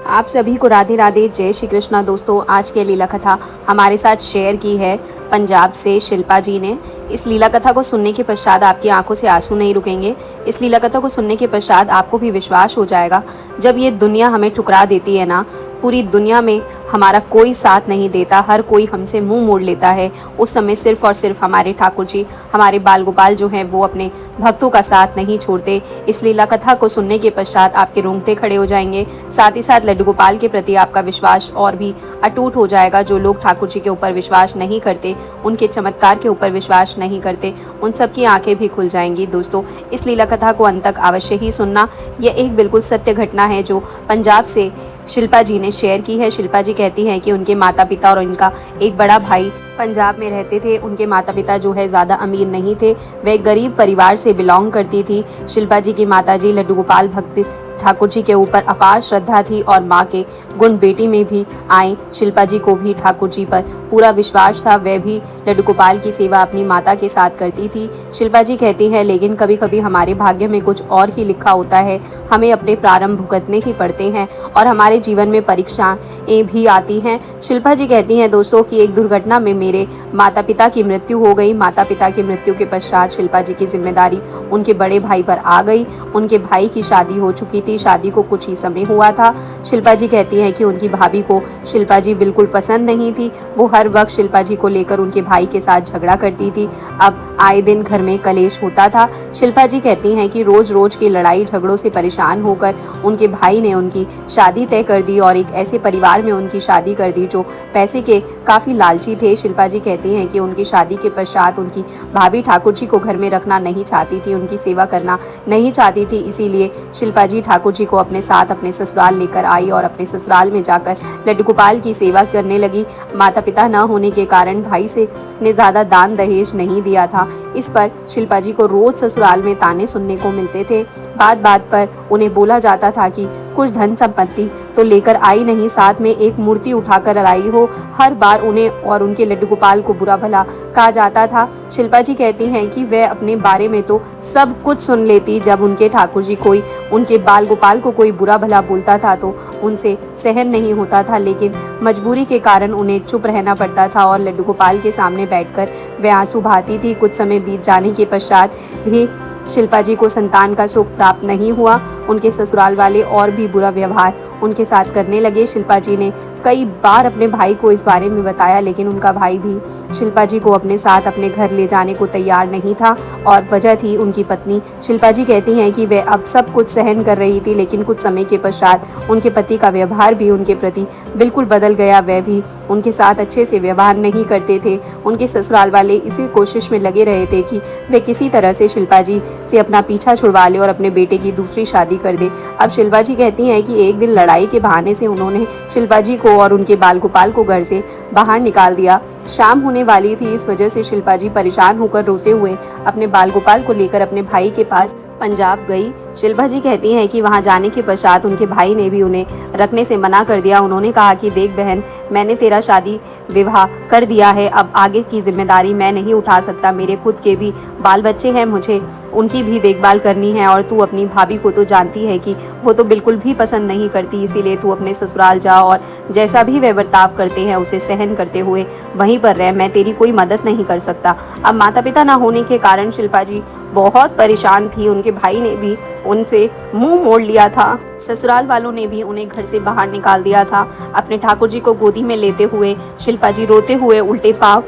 आप सभी को राधे राधे, जय श्री कृष्णा। दोस्तों, आज की लीला कथा हमारे साथ शेयर की है पंजाब से शिल्पा जी ने। इस लीला कथा को सुनने के पश्चात आपकी आंखों से आंसू नहीं रुकेंगे। इस लीला कथा को सुनने के पश्चात आपको भी विश्वास हो जाएगा, जब ये दुनिया हमें ठुकरा देती है ना, पूरी दुनिया में हमारा कोई साथ नहीं देता, हर कोई हमसे मुंह मोड़ लेता है, उस समय सिर्फ और सिर्फ हमारे ठाकुर जी, हमारे बाल गोपाल जो हैं वो अपने भक्तों का साथ नहीं छोड़ते। इस लीला कथा को सुनने के पश्चात आपके रोंगटे खड़े हो जाएंगे। साथ ही साथ लड्डू गोपाल के प्रति आपका विश्वास और भी अटूट हो जाएगा। जो लोग ठाकुर जी के ऊपर विश्वास नहीं करते, उनके चमत्कार के ऊपर विश्वास नहीं करते, उन सब की आंखें भी खुल जाएंगी। दोस्तों, इस लीला कथा को अंत तक अवश्य ही सुनना। यह एक बिल्कुल सत्य घटना है जो पंजाब से शिल्पा जी ने शेयर की है। शिल्पा जी कहती हैं कि उनके माता पिता और उनका एक बड़ा भाई पंजाब में रहते थे। उनके माता पिता जो है ज़्यादा अमीर नहीं थे, वे गरीब परिवार से बिलोंग करती थी। शिल्पा जी की माता जी लड्डू गोपाल भक्त ठाकुर जी के ऊपर अपार श्रद्धा थी और माँ के गुण बेटी में भी आए। शिल्पा जी को भी ठाकुर जी पर पूरा विश्वास था। वह भी लड्डू गोपाल की सेवा अपनी माता के साथ करती थी। शिल्पा जी कहती हैं, लेकिन कभी कभी हमारे भाग्य में कुछ और ही लिखा होता है। हमें अपने प्रारंभ भुगतने ही पड़ते हैं और हमारे जीवन में परीक्षाएं भी आती हैं। शिल्पा जी कहती हैं दोस्तों कि एक दुर्घटना में मेरे माता पिता की मृत्यु हो गई। माता पिता की मृत्यु के पश्चात शिल्पा जी की जिम्मेदारी उनके बड़े भाई पर आ गई। उनके भाई की शादी हो चुकी थी, शादी को कुछ ही समय हुआ था। शिल्पा जी कहती हैं कि उनकी भाभी को शिल्पा जी बिल्कुल पसंद नहीं थी। वो हर वक्त शिल्पा जी को लेकर उनके भाई के साथ झगड़ा करती थी। अब आए दिन घर में कलेश होता था। शिल्पा जी कहती हैं कि रोज रोज की लड़ाई झगड़ों से परेशान होकर उनके भाई ने उनकी शादी तय कर दी और एक ऐसे परिवार में उनकी शादी कर दी जो पैसे के काफ़ी लालची थे। शिल्पा जी कहती हैं कि उनकी शादी के पश्चात उनकी भाभी ठाकुर जी को घर में रखना नहीं चाहती थी, उनकी सेवा करना नहीं चाहती थी। इसीलिए शिल्पा जी ठाकुर जी को अपने साथ अपने ससुराल लेकर आई और अपने ससुराल में जाकर लड्डू गोपाल की सेवा करने लगी। माता पिता न होने के कारण भाई से ने ज़्यादा दान दहेज नहीं दिया था। इस पर शिल्पा जी को रोज ससुराल में ताने सुनने को मिलते थे। बात बात पर उन्हें बोला जाता था कि कुछ धन संपत्ति तो लेकर आई नहीं, साथ में एक मूर्ति उठाकर लाई हो। हर बार उन्हें और उनके लड्डू गोपाल को बुरा भला कहा जाता था। शिल्पा जी कहती हैं कि वह अपने बारे में तो सब कुछ सुन लेती। जब उनके ठाकुर जी कोई उनके बाल गोपाल को कोई बुरा भला बोलता था तो उनसे सहन नहीं होता था, लेकिन मजबूरी के कारण उन्हें चुप रहना पड़ता था और लड्डू गोपाल के सामने बैठकर वह आंसू बहाती थी। कुछ समय बीत जाने के पश्चात भी शिल्पा जी को संतान का सुख प्राप्त नहीं हुआ। उनके ससुराल वाले और भी बुरा व्यवहार उनके साथ करने लगे। शिल्पा जी ने कई बार अपने भाई को इस बारे में बताया, लेकिन उनका भाई भी शिल्पा जी को अपने साथ अपने घर ले जाने को तैयार नहीं था और वजह थी उनकी पत्नी। शिल्पा जी कहती हैं कि वह अब सब कुछ सहन कर रही थी, लेकिन कुछ समय के पश्चात उनके पति का व्यवहार भी उनके प्रति बिल्कुल बदल गया। वह भी उनके साथ अच्छे से व्यवहार नहीं करते थे। उनके ससुराल वाले इसी कोशिश में लगे रहे थे कि वे किसी तरह से शिल्पा जी से अपना पीछा छुड़वा ले और अपने बेटे की दूसरी शादी कर दे। अब शिल्पा जी कहती हैं कि एक दिन लड़ाई के बहाने से उन्होंने शिल्पा जी को और उनके बाल गोपाल को घर से बाहर निकाल दिया। शाम होने वाली थी, इस वजह से शिल्पा जी परेशान होकर रोते हुए अपने बाल गोपाल को लेकर अपने भाई के पास पंजाब गई। शिल्पा जी कहती हैं कि वहां जाने के पश्चात उनके भाई ने भी उन्हें रखने से मना कर दिया। उन्होंने कहा कि देख बहन, मैंने तेरा शादी विवाह कर दिया है, अब आगे की जिम्मेदारी मैं नहीं उठा सकता। मेरे खुद के भी बाल बच्चे हैं, मुझे उनकी भी देखभाल करनी है और तू अपनी भाभी को तो जानती है कि वो तो बिल्कुल भी पसंद नहीं करती। इसीलिए तू अपने ससुराल जा और जैसा भी वे बर्ताव करते हैं उसे सहन करते हुए वहीं पर रह। मैं तेरी कोई मदद नहीं कर सकता। अब माता पिता न होने के कारण शिल्पा जी बहुत परेशान थी। उनके भाई ने भी उनसे मुंह मोड़ लिया था। ससुराल वालों ने भी उन्हें घर से बाहर निकाल दिया था। अपने ठाकुर जी को गोदी में लेते हुए शिल्पा जी रोते हुए उल्टे पांव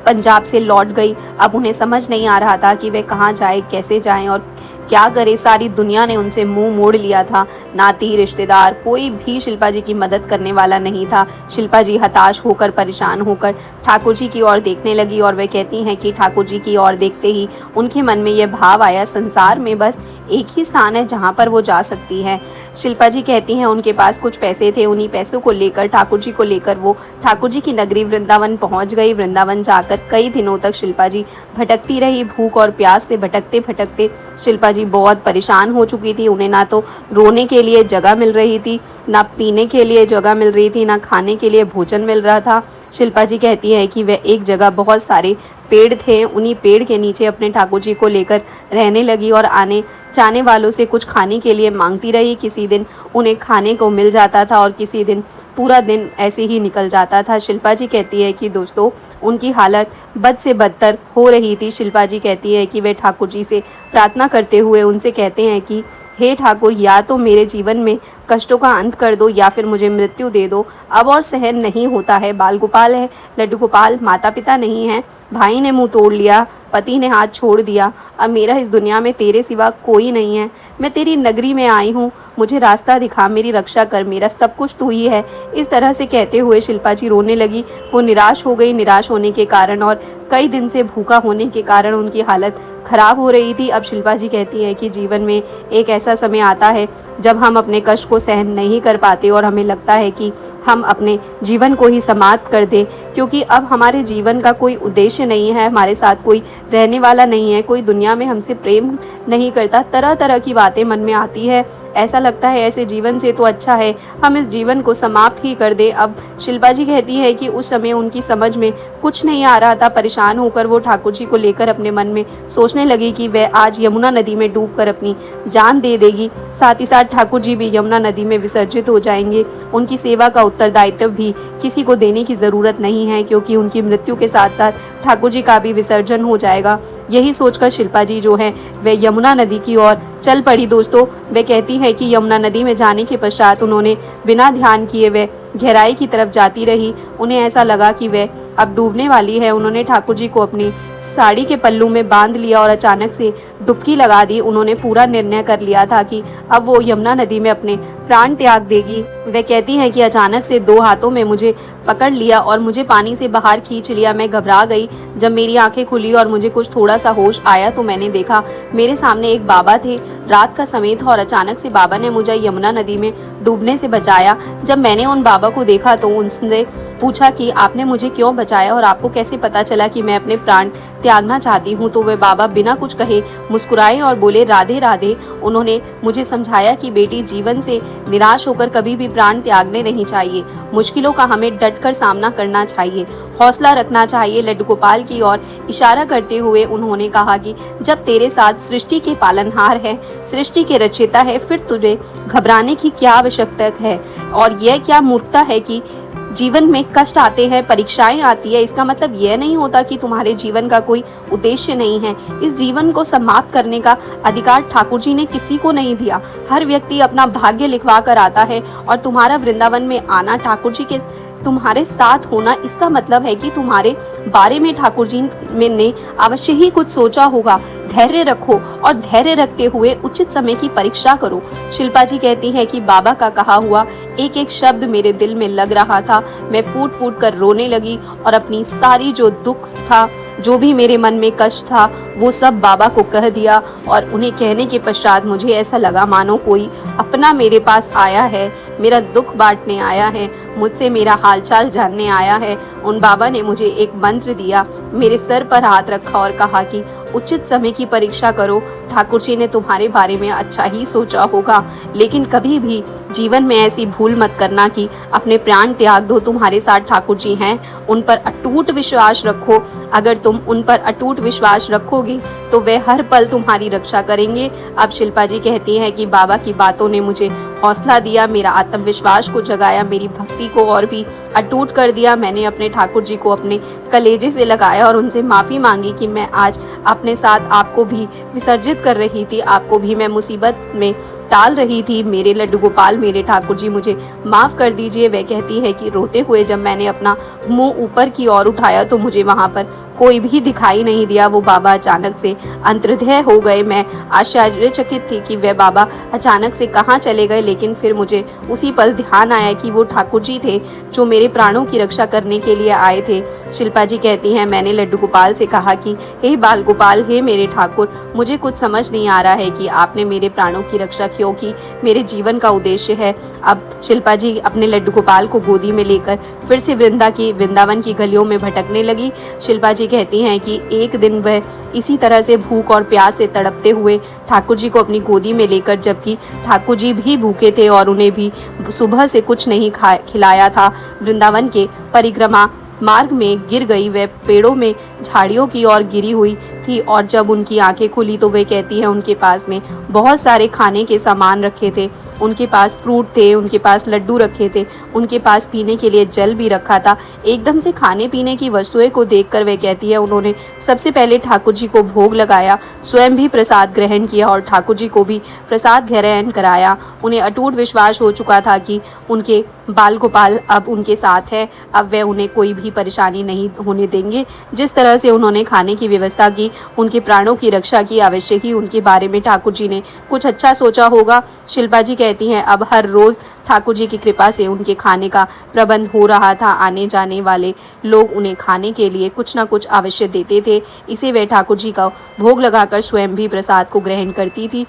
पंजाब से लौट गई। अब उन्हें समझ नहीं आ रहा था कि वे कहाँ जाए, कैसे जाएं और क्या करे। सारी दुनिया ने उनसे मुंह मोड़ लिया था। नाती रिश्तेदार कोई भी शिल्पा जी की मदद करने वाला नहीं था। शिल्पा जी हताश होकर परेशान होकर ठाकुर जी की ओर देखने लगी और वे कहती हैं कि ठाकुर जी की ओर देखते ही उनके मन में यह भाव आया, संसार में बस एक ही स्थान है जहाँ पर वो जा सकती हैं। शिल्पा जी कहती हैं उनके पास कुछ पैसे थे, उन्हीं पैसों को लेकर ठाकुर जी को लेकर वो ठाकुर जी की नगरी वृंदावन पहुँच गई। वृंदावन जाकर कई दिनों तक शिल्पा जी भटकती रही। भूख और प्यास से भटकते भटकते शिल्पा जी बहुत परेशान हो चुकी थी। उन्हें ना तो रोने के लिए जगह मिल रही थी, ना पीने के लिए जगह मिल रही थी, ना खाने के लिए भोजन मिल रहा था। शिल्पा जी कहती है कि वह एक जगह बहुत सारे पेड़ थे, उन्हीं पेड़ के नीचे अपने ठाकुर जी को लेकर रहने लगी और आने जाने वालों से कुछ खाने के लिए मांगती रही। किसी दिन उन्हें खाने को मिल जाता था और किसी दिन पूरा दिन ऐसे ही निकल जाता था। शिल्पा जी कहती है कि दोस्तों उनकी हालत बद से बदतर हो रही थी। शिल्पा जी कहती है कि वे ठाकुर जी से प्रार्थना करते हुए उनसे कहते हैं कि हे ठाकुर, या तो मेरे जीवन में कष्टों का अंत कर दो या फिर मुझे मृत्यु दे दो, अब और सहन नहीं होता है। बाल गोपाल है, लड्डू गोपाल, माता पिता नहीं है, भाई ने मुंह तोड़ लिया, पति ने हाथ छोड़ दिया, अब मेरा इस दुनिया में तेरे सिवा कोई नहीं है। मैं तेरी नगरी में आई हूँ, मुझे रास्ता दिखा, मेरी रक्षा कर, मेरा सब कुछ तू ही है। इस तरह से कहते हुए शिल्पा जी रोने लगी। वो निराश हो गई। निराश होने के कारण और कई दिन से भूखा होने के कारण उनकी हालत खराब हो रही थी। अब शिल्पा जी कहती हैं कि जीवन में एक ऐसा समय आता है जब हम अपने कष्ट को सहन नहीं कर पाते और हमें लगता है कि हम अपने जीवन को ही समाप्त कर दें, क्योंकि अब हमारे जीवन का कोई उद्देश्य नहीं है, हमारे साथ कोई रहने वाला नहीं है, कोई दुनिया में हमसे प्रेम नहीं करता। तरह तरह की बातें मन में आती है। ऐसा लगता है ऐसे जीवन से तो अच्छा है हम इस जीवन को समाप्त ही कर दे। अब शिल्पा जी कहती है कि उस समय उनकी समझ में कुछ नहीं आ रहा था। परेशान होकर वो ठाकुर जी को लेकर अपने मन में सोचने लगी कि वह आज यमुना नदी में डूबकर अपनी जान दे देगी। साथ ही साथ ठाकुर जी भी यमुना नदी में विसर्जित हो जाएंगे। उनकी सेवा का उत्तरदायित्व भी किसी को देने की ज़रूरत नहीं है, क्योंकि उनकी मृत्यु के साथ साथ ठाकुर जी का भी विसर्जन हो जाएगा। यही सोचकर शिल्पा जी जो है वह यमुना नदी की ओर चल पड़ी। दोस्तों वे कहती है कि यमुना नदी में जाने के पश्चात उन्होंने बिना ध्यान किए वे गहराई की तरफ जाती रही। उन्हें ऐसा लगा कि वह अब डूबने वाली है। उन्होंने ठाकुर जी को अपनी साड़ी के पल्लू में बांध लिया और अचानक से डुबकी लगा दी। उन्होंने पूरा निर्णय कर लिया था कि अब वो यमुना नदी में अपने प्राण त्याग देगी। वे कहती हैं कि अचानक से दो हाथों में मुझे पकड़ लिया और मुझे पानी से बाहर खींच लिया। मैं घबरा गई। जब मेरी आंखें खुली और मुझे कुछ थोड़ा सा होश आया तो मैंने देखा मेरे सामने एक बाबा थे। रात का समय था और अचानक से बाबा ने मुझे यमुना नदी में डूबने से बचाया। जब मैंने उन बाबा को देखा तो उनसे पूछा कि आपने मुझे क्यों बचाया और आपको कैसे पता चला कि मैं अपने प्राण त्यागना चाहती हूँ। तो वे बाबा बिना कुछ कहे मुस्कुराए और बोले राधे राधे। उन्होंने मुझे समझाया कि बेटी, जीवन से निराश होकर कभी भी प्राण त्यागने नहीं चाहिए। मुश्किलों का हमें डटकर सामना करना चाहिए, हौसला रखना चाहिए। लड्डू गोपाल की ओर इशारा करते हुए उन्होंने कहा कि जब तेरे साथ सृष्टि के पालनहार है, सृष्टि के रचयिता है, फिर तुझे घबराने की क्या आवश्यकता है। और यह क्या मूर्खता है कि जीवन में कष्ट आते हैं, परीक्षाएं आती है, इसका मतलब यह नहीं होता कि तुम्हारे जीवन का कोई उद्देश्य नहीं है। इस जीवन को समाप्त करने का अधिकार ठाकुर जी ने किसी को नहीं दिया। हर व्यक्ति अपना भाग्य लिखवा कर आता है और तुम्हारा वृंदावन में आना, ठाकुर जी के तुम्हारे साथ होना, इसका मतलब है कि तुम्हारे बारे में ठाकुर जी ने अवश्य ही कुछ सोचा होगा। धैर्य रखो और धैर्य रखते हुए उचित समय की परीक्षा करो। शिल्पा जी कहती है कि बाबा का कहा हुआ एक एक शब्द मेरे दिल में लग रहा था। मैं फूट फूट कर रोने लगी और अपनी सारी जो दुख था, जो भी मेरे मन में कष्ट था, वो सब बाबा को कह दिया। और उन्हें कहने के पश्चात मुझे ऐसा लगा मानो कोई अपना मेरे पास आया है, मेरा दुख बांटने आया है, मुझसे मेरा हालचाल जानने आया है। उन बाबा ने मुझे एक मंत्र दिया, मेरे सर पर हाथ रखा और कहा कि उचित समय की परीक्षा करो। ठाकुर जी ने तुम्हारे बारे में अच्छा ही सोचा होगा, लेकिन कभी भी जीवन में ऐसी भूल मत करना कि अपने प्राण त्याग दो। तुम्हारे साथ ठाकुर जी हैं, उन पर अटूट विश्वास रखो। अगर तुम उन पर अटूट विश्वास रखोगे तो वे हर पल तुम्हारी रक्षा करेंगे। अब शिल्पा जी कहती हैं कि बाबा की बातों ने मुझे हौसला दिया, मेरा आत्मविश्वास को जगाया, मेरी भक्ति को और भी अटूट कर दिया। मैंने अपने ठाकुर जी को अपने कलेजे से लगाया और उनसे माफ़ी मांगी कि मैं आज अपने साथ आपको भी विसर्जित कर रही थी, आपको भी मैं मुसीबत में टाल रही थी। मेरे लड्डू गोपाल, मेरे ठाकुर जी, मुझे माफ़ कर दीजिए। वह कहती है कि रोते हुए जब मैंने अपना मुंह ऊपर की ओर उठाया तो मुझे वहाँ पर कोई भी दिखाई नहीं दिया। वो बाबा अचानक से अंतर्ध्याय हो गए। मैं आश्चर्यचकित थी कि वह बाबा अचानक से कहाँ चले गए, लेकिन फिर मुझे उसी पल ध्यान आया कि वो ठाकुर जी थे जो मेरे प्राणों की रक्षा करने के लिए आए थे। शिल्पा जी कहती हैं, मैंने लड्डू गोपाल से कहा कि हे बाल गोपाल, हे मेरे ठाकुर, मुझे कुछ समझ नहीं आ रहा है कि आपने मेरे प्राणों की रक्षा क्यों की, मेरे जीवन का उद्देश्य है। अब शिल्पा जी अपने लड्डू गोपाल को गोदी में लेकर फिर से वृंदावन की गलियों में भटकने लगी। शिल्पा जी कहती हैं कि एक दिन वह इसी तरह से भूख और प्यास से तड़पते हुए ठाकुर जी को अपनी गोदी में लेकर, जबकि ठाकुर जी भी भूखे थे और उन्हें भी सुबह से कुछ नहीं खिलाया था, वृंदावन के परिक्रमा मार्ग में गिर गई। वह पेड़ों में झाड़ियों की ओर गिरी हुई थी और जब उनकी आंखें खुली तो वे कहती है उनके पास में बहुत सारे खाने के सामान रखे थे, उनके पास फ्रूट थे, उनके पास लड्डू रखे थे, उनके पास पीने के लिए जल भी रखा था। एकदम से खाने पीने की वस्तुएं को देखकर वे कहती है उन्होंने सबसे पहले ठाकुर जी को भोग लगाया, स्वयं भी प्रसाद ग्रहण किया और ठाकुर जी को भी प्रसाद ग्रहण कराया। उन्हें अटूट विश्वास हो चुका था कि उनके बाल गोपाल अब उनके साथ है, अब वे उन्हें कोई भी परेशानी नहीं होने देंगे। जिस तरह से उन्होंने खाने की व्यवस्था की, उनके प्राणों की रक्षा की, अवश्य ही उनके बारे में ठाकुर जी ने कुछ अच्छा सोचा होगा। शिल्पा जी कहती हैं अब हर रोज़ ठाकुर जी की कृपा से उनके खाने का प्रबंध हो रहा था। आने जाने वाले लोग उन्हें खाने के लिए कुछ न कुछ अवश्य देते थे, इसे वे ठाकुर जी का भोग लगाकर स्वयं भी प्रसाद को ग्रहण करती थी।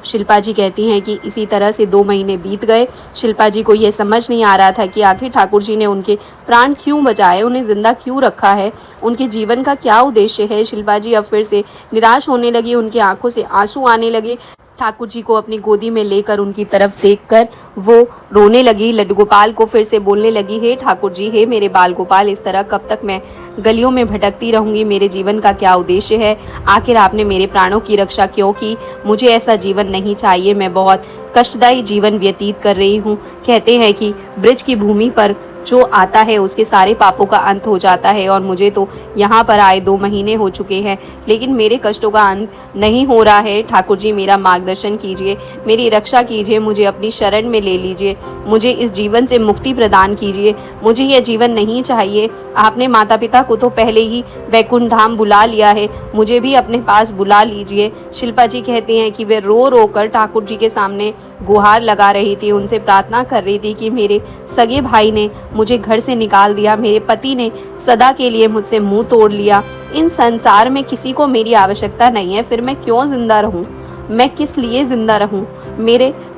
शिल्पा जी कहती हैं कि इसी तरह से 2 महीने बीत गए। शिल्पा जी को यह समझ नहीं आ रहा था कि आखिर ठाकुर जी ने उनके प्राण क्यों बचाए, उन्हें जिंदा क्यों रखा है, उनके जीवन का क्या उद्देश्य है। शिल्पा जी अब फिर से निराश होने लगी, उनकी आंखों से आंसू आने लगे। ठाकुर जी को अपनी गोदी में लेकर उनकी तरफ देखकर वो रोने लगी। लड्डू गोपाल को फिर से बोलने लगी, हे ठाकुर जी, हे मेरे बाल गोपाल, इस तरह कब तक मैं गलियों में भटकती रहूंगी, मेरे जीवन का क्या उद्देश्य है, आखिर आपने मेरे प्राणों की रक्षा क्यों की, मुझे ऐसा जीवन नहीं चाहिए, मैं बहुत कष्टदायी जीवन व्यतीत कर रही हूँ। कहते हैं कि ब्रज की भूमि पर जो आता है उसके सारे पापों का अंत हो जाता है और मुझे तो यहाँ पर आए 2 महीने हो चुके हैं, लेकिन मेरे कष्टों का अंत नहीं हो रहा है। ठाकुर जी मेरा मार्गदर्शन कीजिए, मेरी रक्षा कीजिए, मुझे अपनी शरण में ले लीजिए, मुझे इस जीवन से मुक्ति प्रदान कीजिए, मुझे यह जीवन नहीं चाहिए। आपने माता पिता को तो पहले ही वैकुंठ धाम बुला लिया है, मुझे भी अपने पास बुला लीजिए। शिल्पा जी कहती हैं कि वे रो रो कर ठाकुर जी के सामने गुहार लगा रही थी, उनसे प्रार्थना कर रही थी कि मेरे सगे भाई ने मुझे घर से निकाल दिया, मेरे पति ने सदा के लिए मुझसे मुंह तोड़ लिया, इन संसार में किसी को मेरी आवश्यकता नहीं है, फिर मैं क्यों जिंदा रहूं, मैं किस लिए जिंदा रहूं,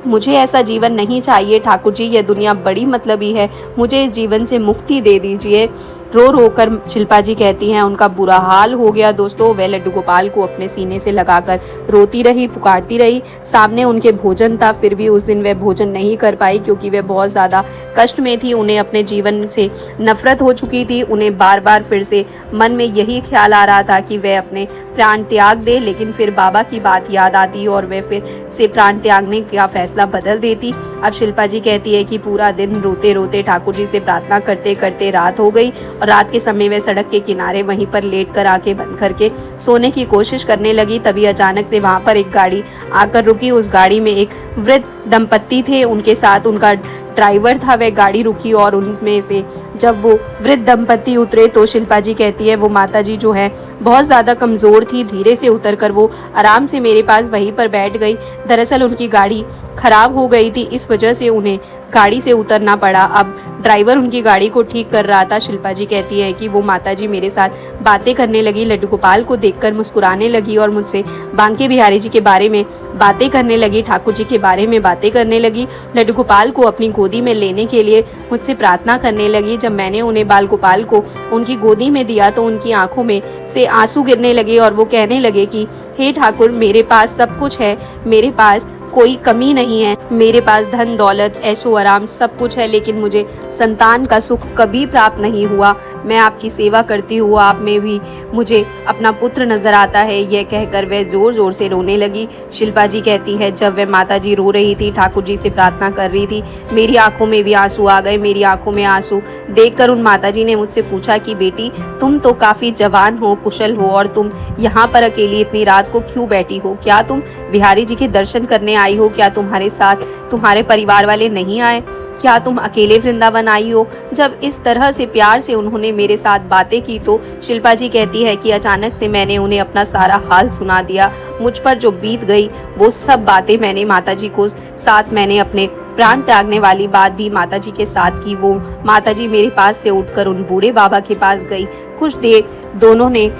मुझे ऐसा जीवन नहीं चाहिए। ठाकुर जी यह दुनिया बड़ी मतलबी है, मुझे इस जीवन से मुक्ति दे दीजिए। रो रो कर शिल्पा जी कहती हैं, उनका बुरा हाल हो गया दोस्तों। वह लड्डू गोपाल को अपने सीने से लगाकर रोती रही, पुकारती रही। सामने उनके भोजन था, फिर भी उस दिन वह भोजन नहीं कर पाई क्योंकि वह बहुत ज़्यादा कष्ट में थी, उन्हें अपने जीवन से नफरत हो चुकी थी। उन्हें बार बार फिर से मन में यही ख्याल आ रहा था कि वह अपने प्राण त्याग दे, लेकिन फिर बाबा की बात याद आती और वह फिर से प्राण त्यागने का फैसला बदल देती। अब शिल्पा जी कहती है कि पूरा दिन रोते रोते ठाकुर जी से प्रार्थना करते करते रात हो गई और रात के समय वह सड़क के किनारे वहीं पर लेट कर आंखें बंद करके सोने की कोशिश करने लगी। तभी अचानक से वहां पर एक गाड़ी आकर रुकी। उस गाड़ी में एक वृद्ध दंपत्ति थे, उनके साथ उनका ड्राइवर था। वह गाड़ी रुकी और उनमें से जब वो वृद्ध दंपत्ति उतरे तो शिल्पा जी कहती है वो माता जी जो है बहुत ज़्यादा कमज़ोर थी, धीरे से उतरकर वो आराम से मेरे पास वहीं पर बैठ गई। दरअसल उनकी गाड़ी खराब हो गई थी, इस वजह से उन्हें गाड़ी से उतरना पड़ा। अब ड्राइवर उनकी गाड़ी को ठीक कर रहा था। शिल्पा जी कहती है कि वो माताजी मेरे साथ बातें करने लगी, लड्डू गोपाल को देखकर मुस्कुराने लगी और मुझसे बांके बिहारी जी के बारे में बातें करने लगी, ठाकुर जी के बारे में बातें करने लगी। लड्डू गोपाल को अपनी गोदी में लेने के लिए मुझसे प्रार्थना करने लगी। जब मैंने उन्हें बाल गोपाल को उनकी गोदी में दिया तो उनकी आंखों में से आंसू गिरने लगे और वो कहने लगे कि हे ठाकुर, मेरे पास सब कुछ है, मेरे पास कोई कमी नहीं है, मेरे पास धन दौलत ऐशो आराम सब कुछ है, लेकिन मुझे संतान का सुख कभी प्राप्त नहीं हुआ। मैं आपकी सेवा करती हूँ, आप में भी मुझे अपना पुत्र नजर आता है। यह कहकर वह जोर जोर से रोने लगी। शिल्पा जी कहती है जब वह माता जी रो रही थी, ठाकुर जी से प्रार्थना कर रही थी, मेरी आंखों में भी आंसू आ गए। मेरी आंखों में आंसू देखकर उन माता जी ने मुझसे पूछा कि बेटी, तुम तो काफी जवान हो, कुशल हो, और तुम यहाँ पर अकेली इतनी रात को क्यों बैठी हो? क्या तुम बिहारी जी के दर्शन करने आई हो? क्या तुम्हारे साथ तुम्हारे परिवार वाले नहीं आए? क्या तुम अकेले वृंदावन आई हो? जब इस तरह से प्यार से उन्होंने मेरे साथ बातें की तो शिल्पा जी कहती है कि अचानक से मैंने उन्हें अपना सारा हाल सुना दिया। मुझ पर जो बीत गई वो सब बातें मैंने माताजी को साथ मैंने अपने प्राण त्यागने वाली बात भी माताजी के साथ की। वो माताजी मेरे पास से उठकर उन बूढ़े बाबा के पास गई। कुछ देर दोनों ने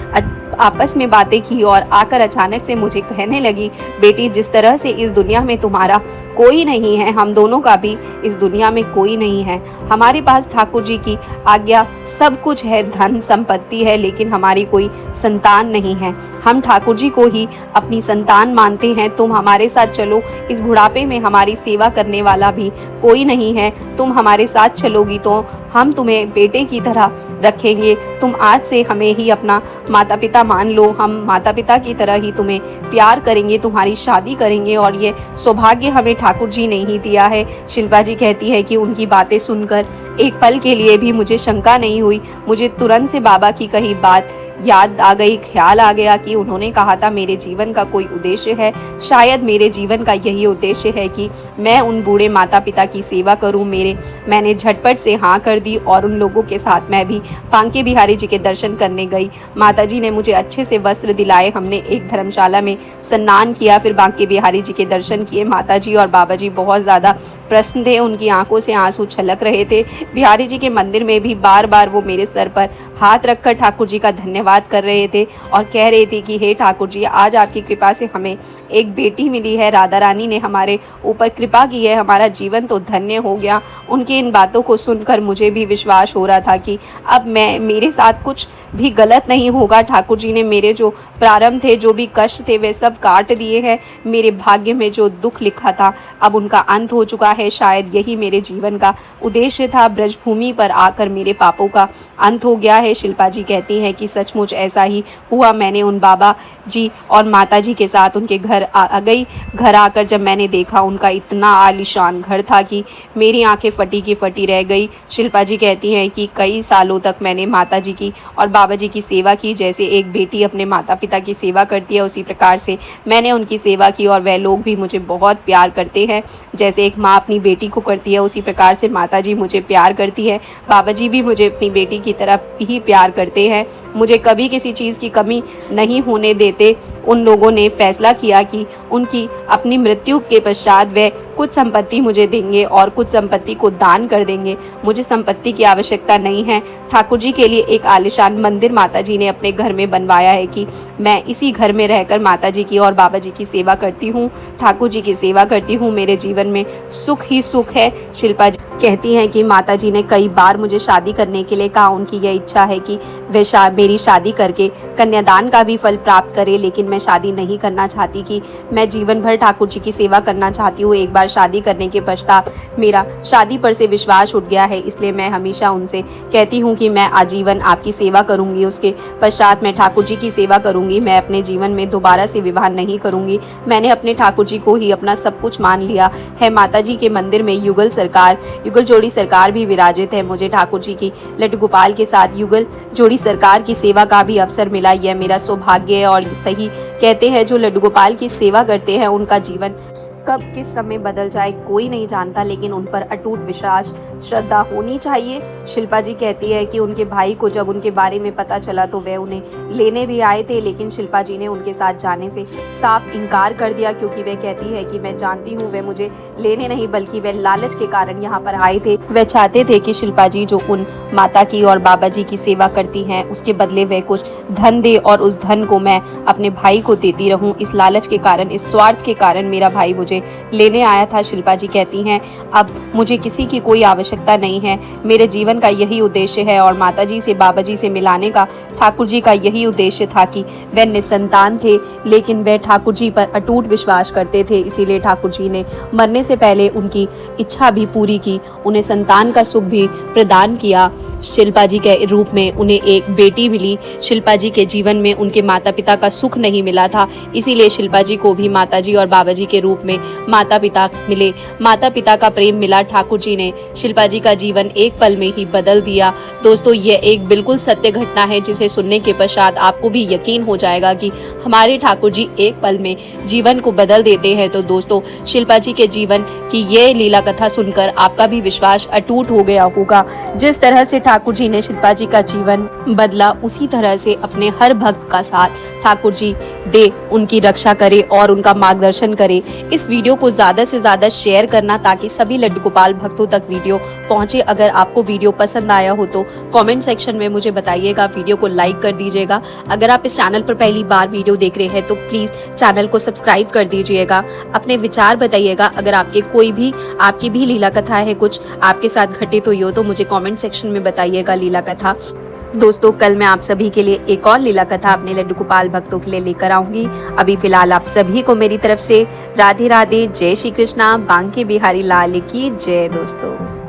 आपस में बातें की और आकर अचानक से मुझे कहने लगी, बेटी, जिस तरह से इस दुनिया में तुम्हारा कोई नहीं है, हम दोनों का भी इस दुनिया में कोई नहीं है। हमारे पास ठाकुर जी की आज्ञा सब कुछ है, धन संपत्ति है, लेकिन हमारी कोई संतान नहीं है। हम ठाकुर जी को ही अपनी संतान मानते हैं। तुम हमारे साथ चलो, इस बुढ़ापे में हमारी सेवा करने वाला भी कोई नहीं है। तुम हमारे साथ चलोगी तो हम तुम्हें बेटे की तरह रखेंगे, तुम आज से हमें ही अपना माता पिता मान लो, हम माता पिता की तरह ही तुम्हें प्यार करेंगे, तुम्हारी शादी करेंगे और ये सौभाग्य हमें ठाकुर जी ने ही दिया है। शिल्पा जी कहती है कि उनकी बातें सुनकर एक पल के लिए भी मुझे शंका नहीं हुई। मुझे तुरंत से बाबा की कही बात याद आ गई, ख्याल आ गया कि उन्होंने कहा था मेरे जीवन का कोई उद्देश्य है, शायद मेरे जीवन का यही उद्देश्य है कि मैं उन बूढ़े माता पिता की सेवा करूं। मैंने झटपट से हाँ कर दी और उन लोगों के साथ मैं भी बांके बिहारी जी के दर्शन करने गई। माताजी ने मुझे अच्छे से वस्त्र दिलाए, हमने एक धर्मशाला में स्नान किया, फिर बांके बिहारी जी के दर्शन किए। माताजी और बाबा जी बहुत ज़्यादा प्रसन्न थे, उनकी आंखों से आंसू छलक रहे थे। बिहारी जी के मंदिर में भी बार बार वो मेरे सर पर हाथ रखकर ठाकुर जी का धन्यवाद कर रहे थे और कह रहे थे कि हे ठाकुर जी, आज आपकी कृपा से हमें एक बेटी मिली है, राधा रानी ने हमारे ऊपर कृपा की है, हमारा जीवन तो धन्य हो गया। उनकी इन बातों को सुनकर मुझे भी विश्वास हो रहा था कि अब मेरे साथ कुछ भी गलत नहीं होगा। ठाकुर जी ने मेरे जो प्रारंभ थे, जो भी कष्ट थे, वे सब काट दिए हैं। मेरे भाग्य में जो दुख लिखा था अब उनका अंत हो चुका है। शायद यही मेरे जीवन का उद्देश्य था, ब्रजभूमि पर आकर मेरे पापों का अंत हो गया है। शिल्पा जी कहती हैं कि सचमुच ऐसा ही हुआ। मैंने उन बाबा जी और माता जी के साथ उनके घर आ गई। घर आकर जब मैंने देखा, उनका इतना आलीशान घर था कि मेरी आंखें फटी की फटी रह गई। शिल्पा जी कहती हैं कि कई सालों तक मैंने माता जी की और बाबा जी की सेवा की, जैसे एक बेटी अपने माता पिता की सेवा करती है उसी प्रकार से मैंने उनकी सेवा की और वह लोग भी मुझे बहुत प्यार करते हैं। जैसे एक माँ अपनी बेटी को करती है उसी प्रकार से माता जी मुझे प्यार करती है, बाबा जी भी मुझे अपनी बेटी की तरह ही प्यार करते हैं। मुझे कभी किसी चीज़ की कमी नहीं होने देते। उन लोगों ने फैसला किया कि उनकी अपनी मृत्यु के पश्चात वे कुछ संपत्ति मुझे देंगे और कुछ संपत्ति को दान कर देंगे। मुझे संपत्ति की आवश्यकता नहीं है। ठाकुर जी के लिए एक आलीशान मंदिर माता जी ने अपने घर में बनवाया है कि मैं इसी घर में रहकर माता जी की और बाबा जी की सेवा करती हूँ, ठाकुर जी की सेवा करती हूँ। मेरे जीवन में सुख ही सुख है। शिल्पा जी कहती हैं कि माता जी ने कई बार मुझे शादी करने के लिए कहा, उनकी यह इच्छा है कि वे मेरी शादी करके कन्यादान का भी फल प्राप्त करे, लेकिन मैं शादी नहीं करना चाहती कि मैं जीवन भर ठाकुर जी की सेवा करना चाहती हूँ। एक बार शादी करने के पश्चात मेरा शादी पर से विश्वास उठ गया है, इसलिए मैं हमेशा उनसे कहती हूँ कि मैं आजीवन आपकी सेवा करूँगी, उसके पश्चात मैं ठाकुर जी की सेवा करूँगी। मैं अपने जीवन में दोबारा से विवाह नहीं करूँगी। मैंने अपने ठाकुर जी को ही अपना सब कुछ मान लिया है। माता जी के मंदिर में युगल जोड़ी सरकार भी विराजित है। मुझे ठाकुर जी की लड्डू गोपाल के साथ युगल जोड़ी सरकार की सेवा का भी अवसर मिला। यह मेरा सौभाग्य है और सही कहते हैं जो लड्डू गोपाल की सेवा करते हैं उनका जीवन कब किस समय बदल जाए कोई नहीं जानता, लेकिन उन पर अटूट विश्वास श्रद्धा होनी चाहिए। शिल्पा जी कहती है कि उनके भाई को जब उनके बारे में पता चला तो वे उन्हें लेने भी आए थे, लेकिन शिल्पा जी ने उनके साथ जाने से साफ इनकार कर दिया, क्योंकि वे कहती है कि मैं जानती हूँ वे मुझे लेने नहीं बल्कि वे लालच के कारण यहाँ पर आए थे। वे चाहते थे कि शिल्पा जी जो उन माता की और बाबा जी की सेवा करती हैं उसके बदले वे कुछ धन दे और उस धन को मैं अपने भाई को देती रहूं। इस लालच के कारण, इस स्वार्थ के कारण मेरा भाई मुझे लेने आया था। शिल्पा जी कहती हैं अब मुझे किसी की कोई आवश्यकता नहीं है, मेरे जीवन का यही उद्देश्य है और माता जी से बाबा जी से मिलाने का ठाकुर जी का यही उद्देश्य था कि वे निसंतान थे, लेकिन वे ठाकुर जी पर अटूट विश्वास करते थे। इसीलिए ठाकुर जी ने मरने से पहले उनकी इच्छा भी पूरी की, उन्हें संतान का सुख भी प्रदान किया। शिल्पा जी के रूप में उन्हें एक बेटी मिली। शिल्पा जी के जीवन में उनके माता पिता का सुख नहीं मिला था, इसीलिए शिल्पा जी को भी माता जी और बाबा जी के रूप में माता पिता मिले, माता पिता का प्रेम मिला। ठाकुर जी ने शिल्पा जी का जीवन एक पल में ही बदल दिया। दोस्तों, यह एक बिल्कुल सत्य घटना है जिसे सुनने के पश्चात आपको भी यकीन हो जाएगा कि हमारे ठाकुर जी एक पल में जीवन को बदल देते हैं। तो दोस्तों, शिल्पा जी के जीवन की ये लीला कथा सुनकर आपका भी विश्वास अटूट हो गया होगा। जिस तरह से ठाकुर जी ने शिल्पा जी का जीवन बदला, उसी तरह से अपने हर भक्त का साथ ठाकुर जी दे, उनकी रक्षा करे और उनका मार्गदर्शन करे। इस वीडियो को ज्यादा से ज्यादा शेयर करना ताकि सभी लड्डू गोपाल भक्तों तक वीडियो पहुंचे। अगर आपको वीडियो पसंद आया हो तो कमेंट सेक्शन में मुझे बताइएगा, वीडियो को लाइक कर दीजिएगा। अगर आप इस चैनल पर पहली बार वीडियो देख रहे हैं तो प्लीज चैनल को सब्सक्राइब कर दीजिएगा। अपने विचार बताइएगा। अगर आपकी भी लीला कथा है, कुछ आपके साथ घटित हुई हो तो मुझे कमेंट सेक्शन में बताइएगा लीला कथा। दोस्तों, कल मैं आप सभी के लिए एक और लीला कथा अपने लड्डू गोपाल भक्तों के लिए लेकर आऊंगी। अभी फिलहाल आप सभी को मेरी तरफ से राधे राधे, जय श्री कृष्णा, बांके बिहारी लाल की जय। दोस्तों।